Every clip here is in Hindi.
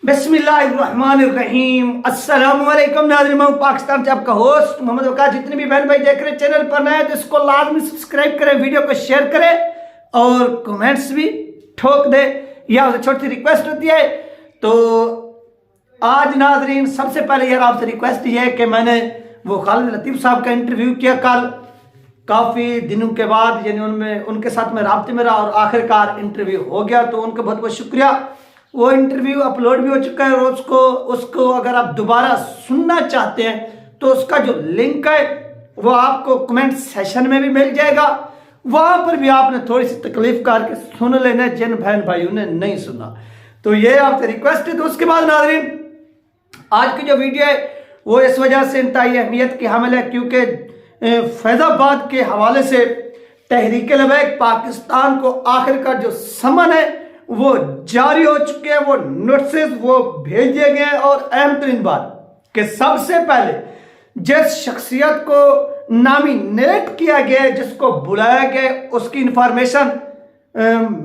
बिस्मिल्लाहिर्रहमानिर्रहीम। अस्सलामुअलैकुम नाज़रीन, मैं पाकिस्तान से आपका होस्ट मोहम्मद वक़ास। जितने भी बहन भाई देख रहे हैं चैनल पर नए तो इसको लाजमी सब्सक्राइब करें, वीडियो को शेयर करें और कमेंट्स भी ठोक दे। यह छोटी रिक्वेस्ट होती है। तो आज नाज़रीन सबसे पहले यार आपसे रिक्वेस्ट ये है कि मैंने वो खालिद लतीफ़ साहब का इंटरव्यू किया कल, काफ़ी दिनों के बाद, यानी उनके साथ में राब्ते में रहा और आखिरकार इंटरव्यू हो गया। तो उनका बहुत बहुत शुक्रिया। वो इंटरव्यू अपलोड भी हो चुका है और उसको अगर आप दोबारा सुनना चाहते हैं तो उसका जो लिंक है वो आपको कमेंट सेशन में भी मिल जाएगा। वहां पर भी आपने थोड़ी सी तकलीफ करके सुन लेना जिन बहन भाइयों ने नहीं सुना। तो ये आपसे रिक्वेस्ट है। तो उसके बाद नाज़रीन आज की जो वीडियो है वो इस वजह से इंतहाई अहमियत की हामिल है क्योंकि फैजाबाद के हवाले से तहरीक-ए-लबैक पाकिस्तान को आखिरकार जो समन है वो जारी हो चुके हैं, वो नोटिस वो भेज दिए गए हैं। और अहम तरीन बात कि सबसे पहले जिस शख्सियत को नॉमिनेट किया गया, जिसको बुलाया गया, उसकी इंफॉर्मेशन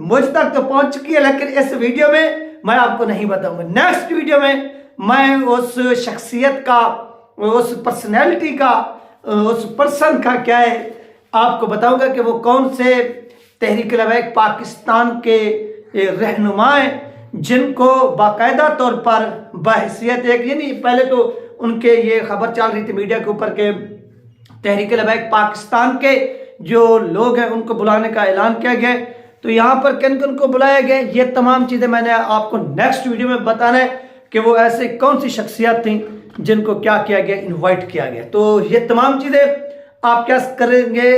मुझ तक तो पहुंच चुकी है, लेकिन इस वीडियो में मैं आपको नहीं बताऊंगा। नेक्स्ट वीडियो में मैं उस शख्सियत का, उस पर्सनैलिटी का, उस पर्सन का क्या है आपको बताऊंगा कि वो कौन से तहरीक-ए-लबैक पाकिस्तान के रहनुमाएं जिनको बाकायदा तौर पर बहैसियत एक, यानी पहले तो उनके ये खबर चल रही थी मीडिया के ऊपर के तहरीक-ए-लबैक पाकिस्तान के जो लोग हैं उनको बुलाने का ऐलान किया गया। तो यहाँ पर किन किन को बुलाया गया, ये तमाम चीज़ें मैंने आपको नेक्स्ट वीडियो में बताना है कि वो ऐसे कौन सी शख्सियत थी जिनको क्या किया गया, इन्वाइट किया गया। तो ये तमाम चीज़ें आप क्या करेंगे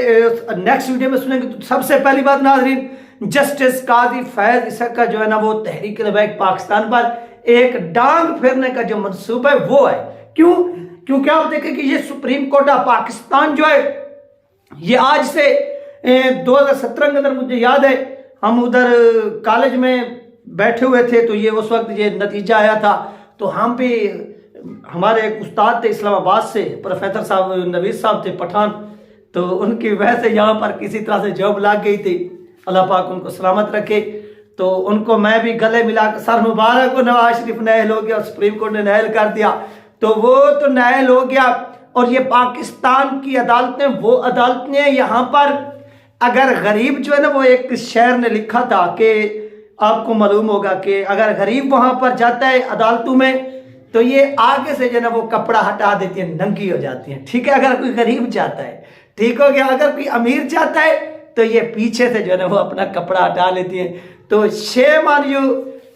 नेक्स्ट वीडियो में सुनेंगे। तो सबसे पहली बात नाज़रीन, जस्टिस काजी फैज इसहक का जो है ना वो तहरीक-ए-लबैक पाकिस्तान पर एक डांग फेरने का जो मंसूबा है वो है। क्यों? क्योंकि आप देखें कि ये सुप्रीम कोर्ट ऑफ पाकिस्तान जो है ये आज से 2017 के अंदर, मुझे याद है हम उधर कॉलेज में बैठे हुए थे तो ये उस वक्त ये नतीजा आया था। तो हम भी, हमारे एक उस्ताद थे इस्लामाबाद से, प्रोफेसर साहब नवीद साहब थे पठान, तो उनकी वजह से यहाँ पर किसी तरह से जॉब लग गई थी। अल्लाह पाक उनको सलामत रखे। तो उनको मैं भी गले मिला कर सर मुबारक को, नवाज शरीफ नायल हो गया, सुप्रीम कोर्ट ने नायल कर दिया। तो वो तो नायल हो गया और ये पाकिस्तान की अदालतें वो अदालतें यहाँ पर अगर गरीब जो है ना, वो एक शेर ने लिखा था कि आपको मालूम होगा कि अगर गरीब वहाँ पर जाता है अदालतों में तो ये आगे से जो है ना वो कपड़ा हटा देती है, नंगी हो जाती है। ठीक है, अगर कोई गरीब जाता है, ठीक हो गया। अगर कोई अमीर जाता है तो ये पीछे से जो है ना वो अपना कपड़ा हटा लेती है। तो शेम ऑन यू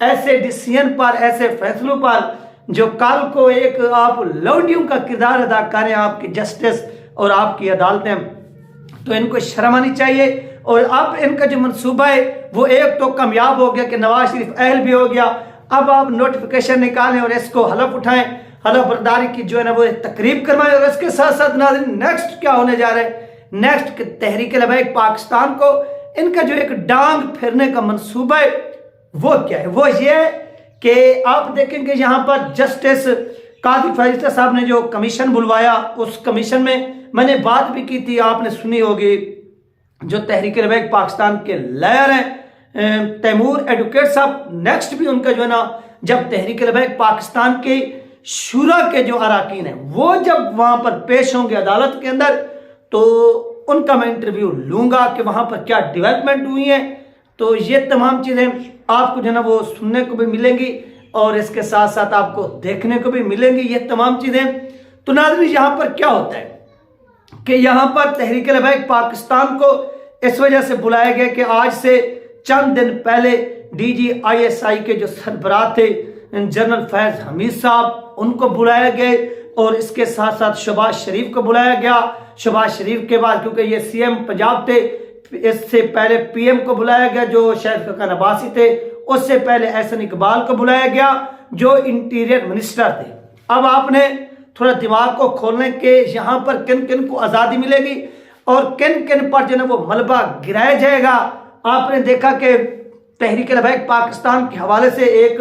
ऐसे डिसीजन पर, ऐसे फैसलों पर जो कल को एक आप लौंडियों का किरदार अदा करें आपकी जस्टिस और आपकी अदालतें, तो इनको शर्म आनी चाहिए। और अब इनका जो मनसूबा है वो एक तो कामयाब हो गया कि नवाज शरीफ अहल भी हो गया। अब आप नोटिफिकेशन निकालें और इसको हलफ उठाएं, हलफ बर्दारी की जो है ना वो तकरीब करवाएं। और इसके साथ साथ नाज़रीन नेक्स्ट क्या होने जा रहा है, नेक्स्ट तहरीक-ए-लबैक पाकिस्तान को इनका जो एक डांग फिरने का मंसूबा है वो क्या है, वो ये कि आप देखेंगे यहाँ पर जस्टिस काजी फैज साहब ने जो कमीशन बुलवाया, उस कमीशन में मैंने बात भी की थी, आपने सुनी होगी। जो तहरीक-ए-लबैक पाकिस्तान के लॉयर हैं तैमूर एडवोकेट साहब, नेक्स्ट भी उनका जो है ना जब तहरीक-ए-लबैक पाकिस्तान के शूरा के जो अराकीन हैं वो जब वहाँ पर पेश होंगे अदालत के अंदर तो उनका मैं इंटरव्यू लूंगा कि वहां पर क्या डेवलपमेंट हुई है। तो ये तमाम चीज़ें आपको जो है ना वो सुनने को भी मिलेंगी और इसके साथ साथ आपको देखने को भी मिलेंगी ये तमाम चीज़ें। तो नाज़रीन यहाँ पर क्या होता है कि यहाँ पर तहरीक-ए-लबैक पाकिस्तान को इस वजह से बुलाया गया कि आज से चंद दिन पहले DGISI के जो सरबराह थे जनरल फैज हमीद साहब, उनको बुलाया गया और इसके साथ साथ शहबाज शरीफ को बुलाया गया। शहबाज शरीफ के बाद, क्योंकि ये CM पंजाब थे, इससे पहले PM को बुलाया गया जो शायद खकान अब्बासी थे, उससे पहले एहसन इकबाल को बुलाया गया जो इंटीरियर मिनिस्टर थे। अब आपने थोड़ा दिमाग को खोलने के यहाँ पर किन किन को आज़ादी मिलेगी और किन किन पर जो है वो मलबा गिराया जाएगा। आपने देखा कि तहरीक-ए-लबैक पाकिस्तान के हवाले से एक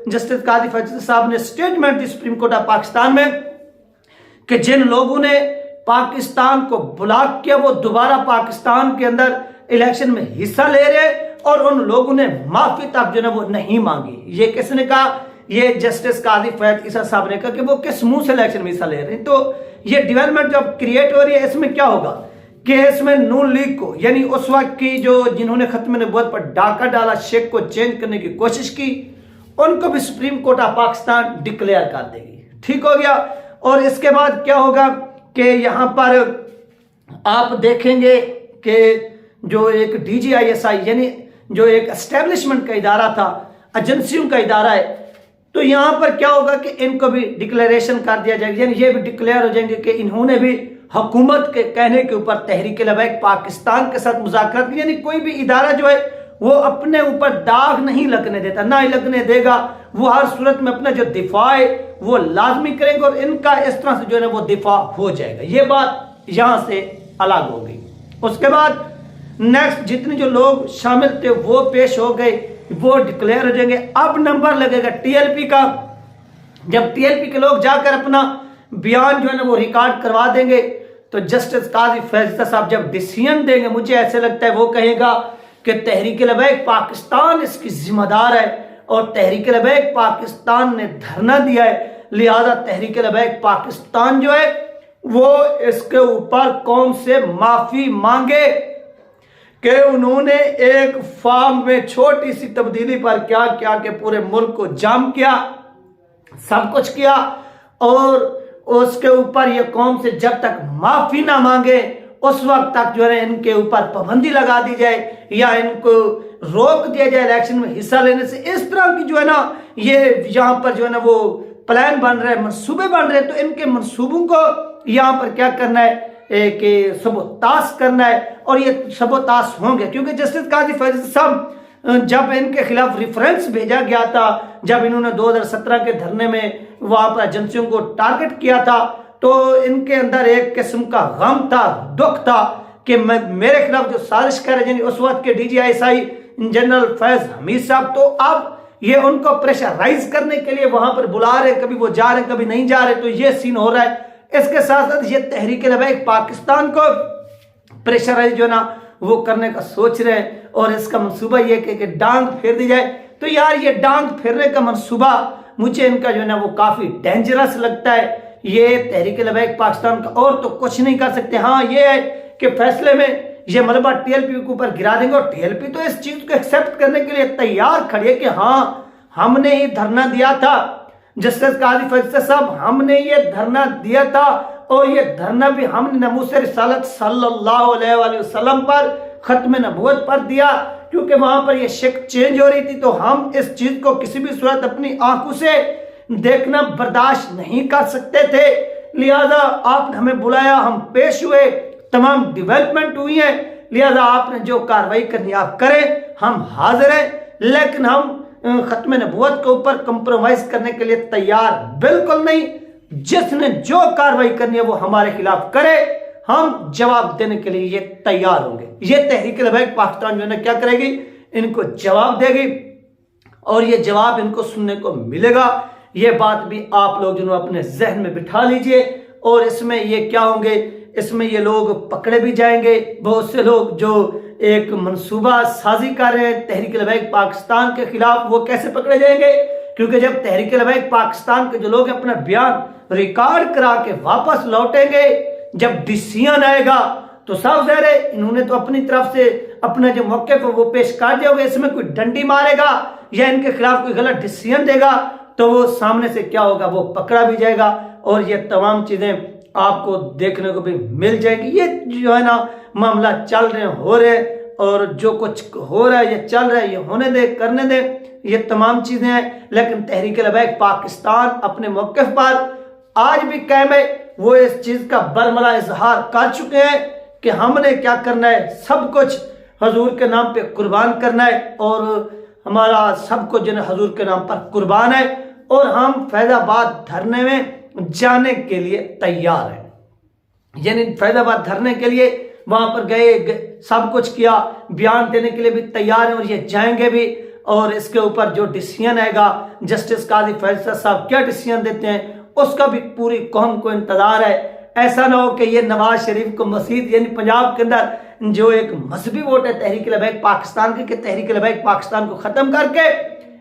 जस्टिस काजी फैज साहब ने statement the supreme court of Pakistan में कि जिन लोगों ने पाकिस्तान को ब्लॉक किया वो दोबारा पाकिस्तान के अंदर इलेक्शन में हिस्सा ले रहे और उन लोगों ने माफी तक जो है वो नहीं मांगी। ये किसने कहा? ये जस्टिस काजी फैज ईसा साहब ने कहा कि वो किस मुंह से इलेक्शन में हिस्सा ले रहे हैं। तो ये डेवलपमेंट जब क्रिएट हो रही है, इसमें क्या होगा कि इसमें नून लीग को, यानी उस वक्त की जो जिन्होंने खत्म नबूवत पर डाका डाला, शेख को चेंज करने की कोशिश की, उनको भी supreme court of Pakistan declare कर देगी। ठीक हो गया। और इसके बाद क्या होगा कि यहां पर आप देखेंगे कि जो एक DGISI यानी जो एक एस्टेब्लिशमेंट का इदारा था, एजेंसियों का इदारा है, तो यहां पर क्या होगा कि इनको भी डिक्लेरेशन कर दिया जाएगा, यानी ये भी डिक्लेयर हो जाएंगे कि इन्होंने भी हुकूमत के कहने के ऊपर तहरीक लबैक पाकिस्तान के साथ मुज़ाकरात, यानी कोई भी इदारा जो है वो अपने ऊपर दाग नहीं लगने देता, ना ही लगने देगा। वो हर सूरत में अपना जो दिफा है वो लाजमी करेंगे और इनका इस तरह से जो है ना वो दिफा हो जाएगा। ये बात यहां से अलग हो गई। उसके बाद नेक्स्ट जितने जो लोग शामिल थे वो पेश हो गए, वो डिक्लेयर हो जाएंगे। अब नंबर लगेगा TLP का। जब TLP के लोग जाकर अपना बयान जो है ना वो रिकॉर्ड करवा देंगे, तो जस्टिस काजी फैज साहब जब डिसीजन देंगे, मुझे ऐसे लगता है वो कहेगा कि तहरीक लबैक पाकिस्तान इसकी जिम्मेदार है और तहरीक लबैक पाकिस्तान ने धरना दिया है, लिहाजा तहरीक लबैक पाकिस्तान जो है वो इसके ऊपर कौम से माफी मांगे कि उन्होंने एक फॉर्म में छोटी सी तब्दीली पर क्या क्या के पूरे मुल्क को जाम किया, सब कुछ किया, और उसके ऊपर ये कौम से जब तक माफी ना मांगे उस वक्त तक जो है इनके ऊपर पाबंदी लगा दी जाए या इनको रोक दिया जाए इलेक्शन में हिस्सा लेने से। इस तरह की जो है ना ये यहाँ पर जो है ना वो प्लान बन रहे हैं, मंसूबे बन रहे हैं। तो इनके मंसूबों को यहाँ पर क्या करना है कि सबोताश करना है, और ये सबोताश होंगे क्योंकि जस्टिस काजी फैज साहब जब इनके खिलाफ रेफरेंस भेजा गया था, जब इन्होंने 2017 के धरने में वहां पर एजेंसियों को टारगेट किया था, तो इनके अंदर एक किस्म का गम था, दुख था कि मेरे खिलाफ जो साजिश कर रहे हैं उस वक्त के DGISI जनरल फैज हमीद साहब, तो अब ये उनको प्रेशराइज करने के लिए वहां पर बुला रहे, कभी वो जा रहे कभी नहीं जा रहे, तो ये सीन हो रहा है। इसके साथ साथ ये तहरीक लबैक पाकिस्तान को प्रेशराइज जो ना वो करने का सोच रहे हैं, और इसका मंसूबा ये कि डांग फेर दी जाए। तो यार ये डांग फेरने का मंसूबा मुझे इनका जो है ना वो काफी डेंजरस लगता है। ये तहरीक लबैक पाकिस्तान का और तो कुछ नहीं कर सकते। हाँ ये है कि फैसले में ये मलबा TLP के ऊपर गिरा देंगे, और TLP तो इस चीज को एक्सेप्ट करने के लिए तैयार खड़ी है कि हाँ हमने ही धरना दिया था, जस्टिस काजी फैज साहब हमने ये धरना दिया था, और ये धरना भी हमने नमूसे रिसालत सल्लल्लाहु अलैहि वसल्लम पर खत्म नबूवत पर दिया, क्योंकि वहां पर ये शिक चेंज हो रही थी। तो हम इस चीज को किसी भी सूरत अपनी आंखों से देखना बर्दाश्त नहीं कर सकते थे, लिहाजा आपने हमें बुलाया, हम पेश हुए, तमाम डेवलपमेंट हुई है, लिहाजा आपने जो कार्रवाई करनी आप करें, हम हाजिर हैं, लेकिन हम खत्म नबूवत के ऊपर कंप्रोमाइज करने के लिए तैयार बिल्कुल नहीं। जिसने जो कार्रवाई करनी है वो हमारे खिलाफ करे, हम जवाब देने के लिए ये तैयार होंगे। ये तहरीक लबैक पाकिस्तान जो है क्या करेगी, इनको जवाब देगी, और ये जवाब इनको सुनने को मिलेगा। ये बात भी आप लोग जो अपने जहन में बिठा लीजिए। और इसमें ये क्या होंगे, इसमें ये लोग पकड़े भी जाएंगे, बहुत से लोग जो एक मंसूबा साजी कर रहे हैं तहरीक लबैक पाकिस्तान के खिलाफ, वो कैसे पकड़े जाएंगे, क्योंकि जब तहरीक लबैक पाकिस्तान के जो लोग अपना बयान रिकॉर्ड करा के वापस लौटेंगे, जब डिसीजन आएगा तो साफ ज़ाहिर है इन्होंने तो अपनी तरफ से अपना जो मौके पर वो पेश कर दिया होगा। इसमें कोई डंडी मारेगा या इनके खिलाफ कोई गलत डिसीजन देगा तो वो सामने से क्या होगा, वो पकड़ा भी जाएगा, और ये तमाम चीजें आपको देखने को भी मिल जाएगी। ये जो है ना मामला चल रहे हो रहे, और जो कुछ हो रहा है ये चल रहा है, ये होने दे, करने दे, ये तमाम चीजें हैं। लेकिन तहरीक लबैक पाकिस्तान अपने मौक़िफ़ पर आज भी कायम है। वो इस चीज का बरमला इजहार कर चुके हैं कि हमने क्या करना है, सब कुछ हजूर के नाम पे कुर्बान करना है, और हमारा सब कुछ जो है हजूर के नाम पर कुर्बान है, और हम फैजाबाद धरने में जाने के लिए तैयार हैं। यानी फैजाबाद धरने के लिए वहां पर गए, सब कुछ किया, बयान देने के लिए भी तैयार हैं, और ये जाएंगे भी। और इसके ऊपर जो डिसीजन आएगा, जस्टिस काजी फैज साहब क्या डिसीजन देते हैं, उसका भी पूरी कौम को इंतजार है। ऐसा ना हो कि ये नवाज शरीफ को मसीद यानी पंजाब के अंदर जो एक मजहबी वोट है तहरीक लबैक पाकिस्तान के, तहरीक लबैक पाकिस्तान को खत्म करके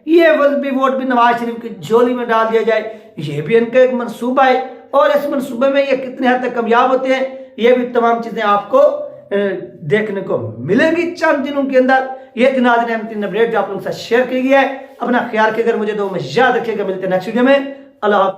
ये भी वोट भी नवाज शरीफ की झोली में डाल दिया जाए, ये भी इनका एक मनसूबा है। और इस मनसूबे में ये कितने हद तक कामयाब होते हैं, ये भी तमाम चीजें आपको देखने को मिलेगी चंद दिनों के अंदर। ये नाज़रीन अहम 3 अपडेट जो आप लोगों के साथ शेयर की गई है। अपना ख्याल रखिएगा, मुझे दो में याद रखिएगा। मिलते हैं नेक्स्ट वीडियो में। अल्लाह।